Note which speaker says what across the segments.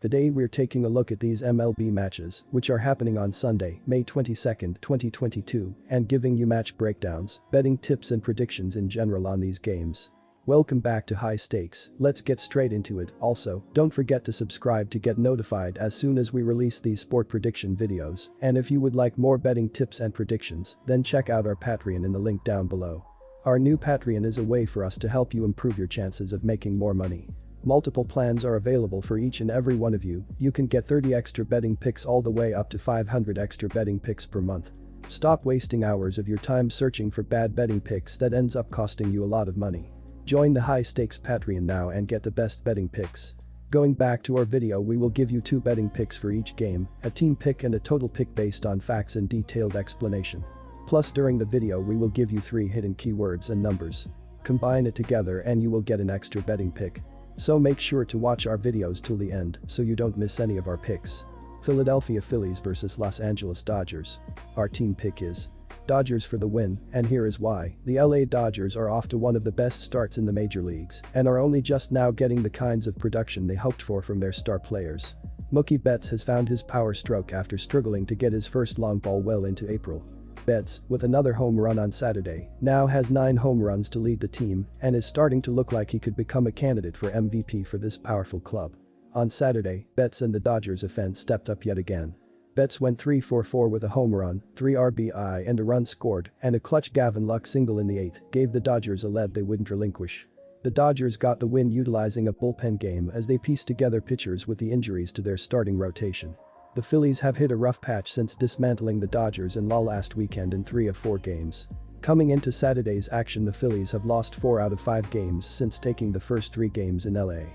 Speaker 1: Today we're taking a look at these MLB matches, which are happening on Sunday, May 22, 2022, and giving you match breakdowns, betting tips and predictions in general on these games. Welcome back to High Stakes, let's get straight into it. Also, don't forget to subscribe to get notified as soon as we release these sport prediction videos, and if you would like more betting tips and predictions, then check out our Patreon in the link down below. Our new Patreon is a way for us to help you improve your chances of making more money. Multiple plans are available for each and every one of you. You can get 30 extra betting picks all the way up to 500 extra betting picks per month. Stop wasting hours of your time searching for bad betting picks that ends up costing you a lot of money. Join the High Stakes Patreon now and get the best betting picks. Going back to our video, we will give you 2 betting picks for each game, a team pick and a total pick based on facts and detailed explanation. Plus during the video we will give you 3 hidden keywords and numbers. Combine it together and you will get an extra betting pick. So make sure to watch our videos till the end so you don't miss any of our picks. Philadelphia Phillies vs Los Angeles Dodgers. Our team pick is Dodgers for the win, and here is why. The LA Dodgers are off to one of the best starts in the major leagues and are only just now getting the kinds of production they hoped for from their star players. Mookie Betts has found his power stroke after struggling to get his first long ball well into April. Betts, with another home run on Saturday, now has 9 home runs to lead the team and is starting to look like he could become a candidate for MVP for this powerful club. On Saturday, Betts and the Dodgers offense stepped up yet again. Betts went 3-for-4 with a home run, 3 RBI and a run scored, and a clutch Gavin Lux single in the 8th gave the Dodgers a lead they wouldn't relinquish. The Dodgers got the win utilizing a bullpen game as they pieced together pitchers with the injuries to their starting rotation. The Phillies have hit a rough patch since dismantling the Dodgers in last weekend in 3 of 4 games. Coming into Saturday's action, the Phillies have lost 4 out of 5 games since taking the first 3 games in LA.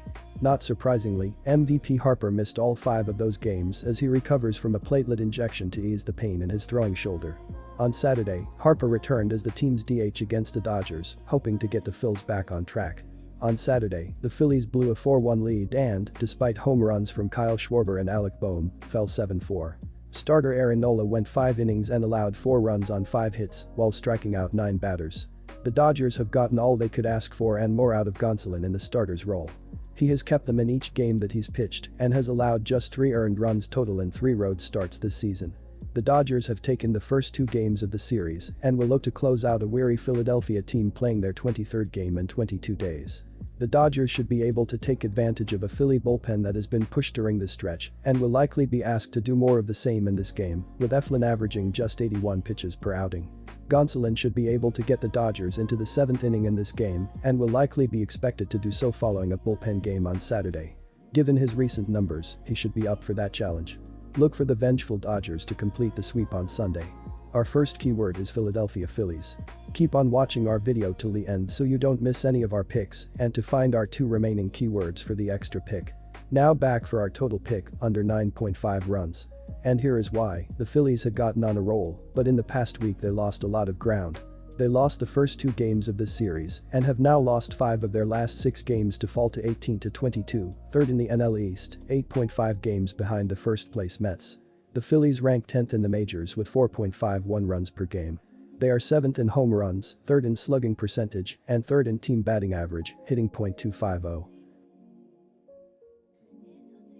Speaker 1: Not surprisingly, MVP Harper missed all 5 of those games as he recovers from a platelet injection to ease the pain in his throwing shoulder. On Saturday, Harper returned as the team's DH against the Dodgers, hoping to get the Phils back on track. On Saturday, the Phillies blew a 4-1 lead and, despite home runs from Kyle Schwarber and Alec Boehm, fell 7-4. Starter Aaron Nola went 5 innings and allowed 4 runs on 5 hits while striking out 9 batters. The Dodgers have gotten all they could ask for and more out of Gonsolin in the starter's role. He has kept them in each game that he's pitched and has allowed just 3 earned runs total in 3 road starts this season. The Dodgers have taken the first 2 games of the series and will look to close out a weary Philadelphia team playing their 23rd game in 22 days. The Dodgers should be able to take advantage of a Philly bullpen that has been pushed during this stretch and will likely be asked to do more of the same in this game, with Eflin averaging just 81 pitches per outing. Gonsolin should be able to get the Dodgers into the 7th inning in this game and will likely be expected to do so following a bullpen game on Saturday. Given his recent numbers, he should be up for that challenge. Look for the vengeful Dodgers to complete the sweep on Sunday. Our first keyword is Philadelphia Phillies. Keep on watching our video till the end so you don't miss any of our picks and to find our 2 remaining keywords for the extra pick. Now back for our total pick, under 9.5 runs. And here is why. The Phillies had gotten on a roll, but in the past week they lost a lot of ground. They lost the first 2 games of this series and have now lost 5 of their last 6 games to fall to 18-22, third in the NL East, 8.5 games behind the first place Mets. The Phillies rank 10th in the majors with 4.51 runs per game. They are 7th in home runs, 3rd in slugging percentage, and 3rd in team batting average, hitting .250.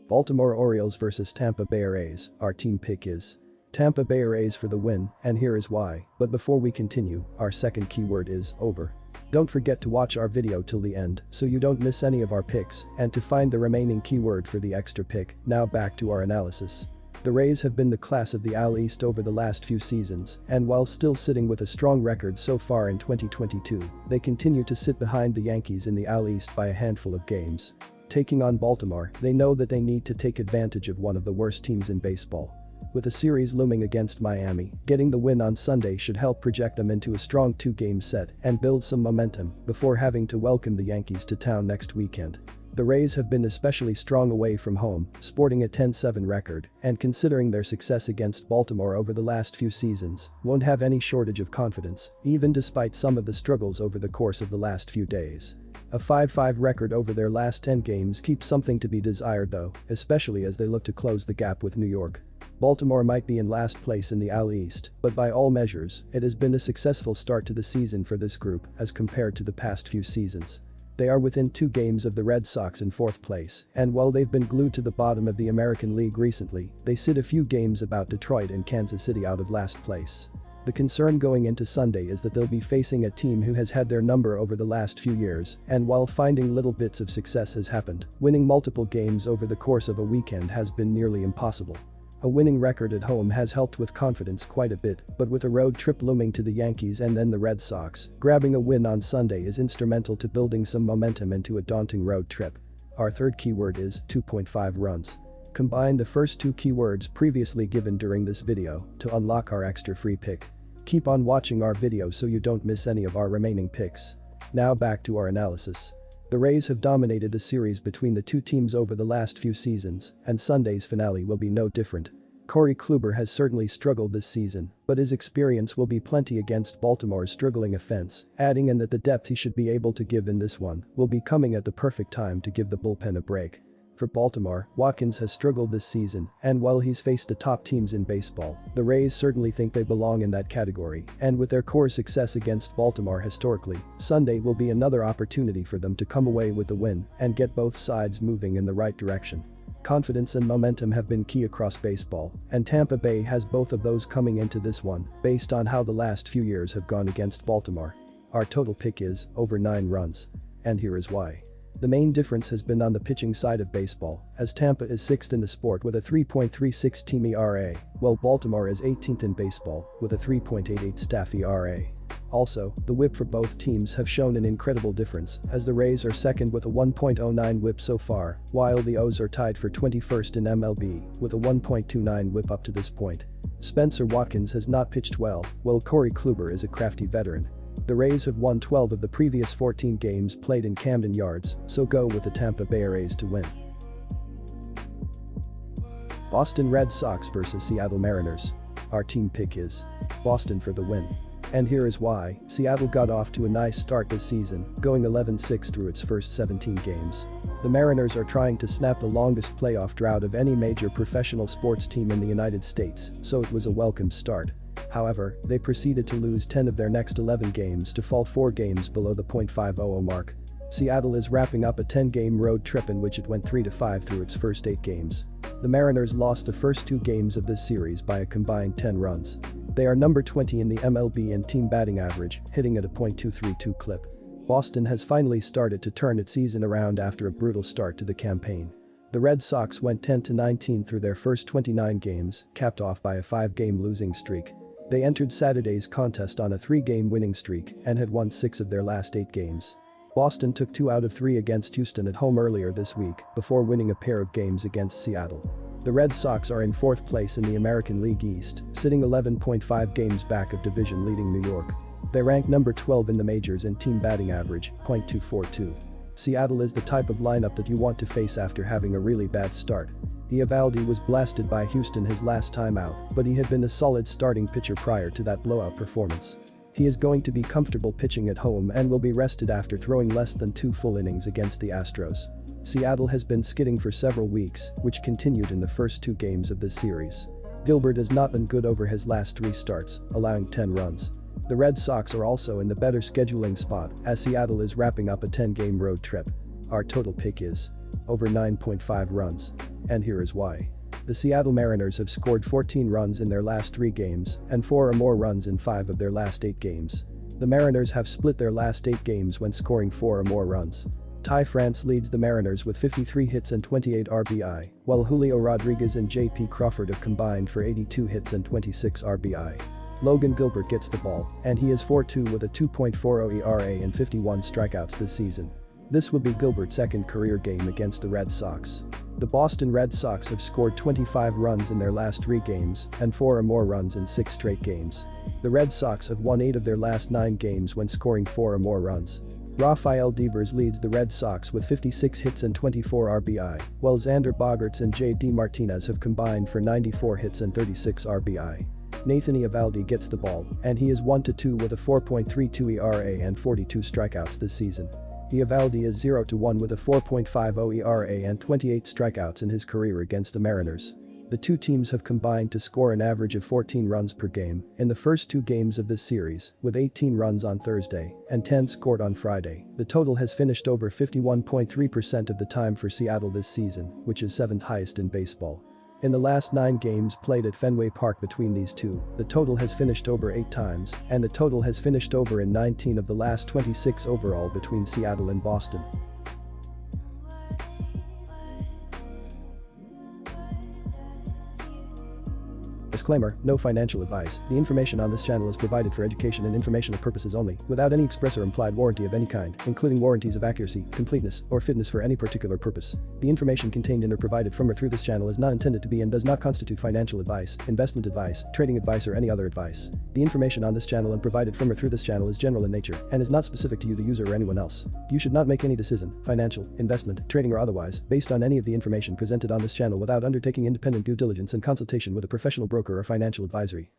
Speaker 1: Baltimore Orioles vs Tampa Bay Rays. Our team pick is Tampa Bay Rays for the win, and here is why. But before we continue, our second keyword is over. Don't forget to watch our video till the end so you don't miss any of our picks and to find the remaining keyword for the extra pick. Now back to our analysis. The Rays have been the class of the AL East over the last few seasons, and while still sitting with a strong record so far in 2022, they continue to sit behind the Yankees in the AL East by a handful of games. Taking on Baltimore, they know that they need to take advantage of one of the worst teams in baseball. With a series looming against Miami, getting the win on Sunday should help project them into a strong 2-game set and build some momentum before having to welcome the Yankees to town next weekend. The Rays have been especially strong away from home, sporting a 10-7 record, and considering their success against Baltimore over the last few seasons, won't have any shortage of confidence, even despite some of the struggles over the course of the last few days. A 5-5 record over their last 10 games keeps something to be desired though, especially as they look to close the gap with New York. Baltimore might be in last place in the AL East, but by all measures, it has been a successful start to the season for this group as compared to the past few seasons. They are within 2 games of the Red Sox in 4th place, and while they've been glued to the bottom of the American League recently, they sit a few games about Detroit and Kansas City out of last place. The concern going into Sunday is that they'll be facing a team who has had their number over the last few years, and while finding little bits of success has happened, winning multiple games over the course of a weekend has been nearly impossible. A winning record at home has helped with confidence quite a bit, but with a road trip looming to the Yankees and then the Red Sox, grabbing a win on Sunday is instrumental to building some momentum into a daunting road trip. Our third keyword is 2.5 runs. Combine the first 2 keywords previously given during this video to unlock our extra free pick. Keep on watching our video so you don't miss any of our remaining picks. Now back to our analysis. The Rays have dominated the series between the two teams over the last few seasons, and Sunday's finale will be no different. Corey Kluber has certainly struggled this season, but his experience will be plenty against Baltimore's struggling offense, adding in that the depth he should be able to give in this one will be coming at the perfect time to give the bullpen a break. For Baltimore, Watkins has struggled this season, and while he's faced the top teams in baseball, the Rays certainly think they belong in that category, and with their core success against Baltimore historically, Sunday will be another opportunity for them to come away with the win and get both sides moving in the right direction. Confidence and momentum have been key across baseball, and Tampa Bay has both of those coming into this one, based on how the last few years have gone against Baltimore. Our total pick is over 9 runs. And here is why. The main difference has been on the pitching side of baseball, as Tampa is 6th in the sport with a 3.36 team ERA, while Baltimore is 18th in baseball with a 3.88 staff ERA. Also, the whip for both teams have shown an incredible difference, as the Rays are second with a 1.09 whip so far, while the O's are tied for 21st in MLB with a 1.29 whip up to this point. Spencer Watkins has not pitched well, while Corey Kluber is a crafty veteran. The Rays have won 12 of the previous 14 games played in Camden Yards, so go with the Tampa Bay Rays to win. Boston Red Sox vs Seattle Mariners. Our team pick is Boston for the win. And here is why. Seattle got off to a nice start this season, going 11-6 through its first 17 games. The Mariners are trying to snap the longest playoff drought of any major professional sports team in the United States, so it was a welcome start. However, they proceeded to lose 10 of their next 11 games to fall 4 games below the .500 mark. Seattle is wrapping up a 10-game road trip in which it went 3-5 through its first 8 games. The Mariners lost the first 2 games of this series by a combined 10 runs. They are number 20 in the MLB in team batting average, hitting at a .232 clip. Boston has finally started to turn its season around after a brutal start to the campaign. The Red Sox went 10-19 through their first 29 games, capped off by a 5-game losing streak. They entered Saturday's contest on a 3-game winning streak and had won 6 of their last 8 games. Boston took 2 out of 3 against Houston at home earlier this week before winning a pair of games against Seattle. The Red Sox are in 4th place in the American League East, sitting 11.5 games back of division-leading New York. They rank number 12 in the majors in team batting average, .242. Seattle is the type of lineup that you want to face after having a really bad start. Eovaldi was blasted by Houston his last time out, but he had been a solid starting pitcher prior to that blowout performance. He is going to be comfortable pitching at home and will be rested after throwing less than 2 full innings against the Astros. Seattle has been skidding for several weeks, which continued in the first 2 games of this series. Gilbert has not been good over his last 3 starts, allowing 10 runs. The Red Sox are also in the better scheduling spot as Seattle is wrapping up a 10-game road trip. Our total pick is over 9.5 runs. And here is why. The Seattle Mariners have scored 14 runs in their last 3 games and 4 or more runs in 5 of their last 8 games. The Mariners have split their last 8 games when scoring 4 or more runs. Ty France leads the Mariners with 53 hits and 28 RBI, while Julio Rodriguez and J.P. Crawford have combined for 82 hits and 26 RBI. Logan Gilbert gets the ball, and he is 4-2 with a 2.40 ERA and 51 strikeouts this season. This will be Gilbert's second career game against the Red Sox. The Boston Red Sox have scored 25 runs in their last 3 games and 4 or more runs in 6 straight games. The Red Sox have won 8 of their last 9 games when scoring 4 or more runs. Rafael Devers leads the Red Sox with 56 hits and 24 RBI, while Xander Bogaerts and J.D. Martinez have combined for 94 hits and 36 RBI. Nathan Eovaldi gets the ball, and he is 1-2 with a 4.32 ERA and 42 strikeouts this season. Eovaldi is 0-1 with a 4.50 ERA and 28 strikeouts in his career against the Mariners. The two teams have combined to score an average of 14 runs per game in the first two games of this series, with 18 runs on Thursday and 10 scored on Friday. The total has finished over 51.3% of the time for Seattle this season, which is 7th highest in baseball. In the last 9 games played at Fenway Park between these two, the total has finished over 8 times, and the total has finished over in 19 of the last 26 overall between Seattle and Boston. Disclaimer: no financial advice. The information on this channel is provided for education and informational purposes only, without any express or implied warranty of any kind, including warranties of accuracy, completeness, or fitness for any particular purpose. The information contained in or provided from or through this channel is not intended to be and does not constitute financial advice, investment advice, trading advice, or any other advice. The information on this channel and provided from or through this channel is general in nature and is not specific to you, the user, or anyone else. You should not make any decision, financial, investment, trading, or otherwise, based on any of the information presented on this channel without undertaking independent due diligence and consultation with a professional broker or financial advisory.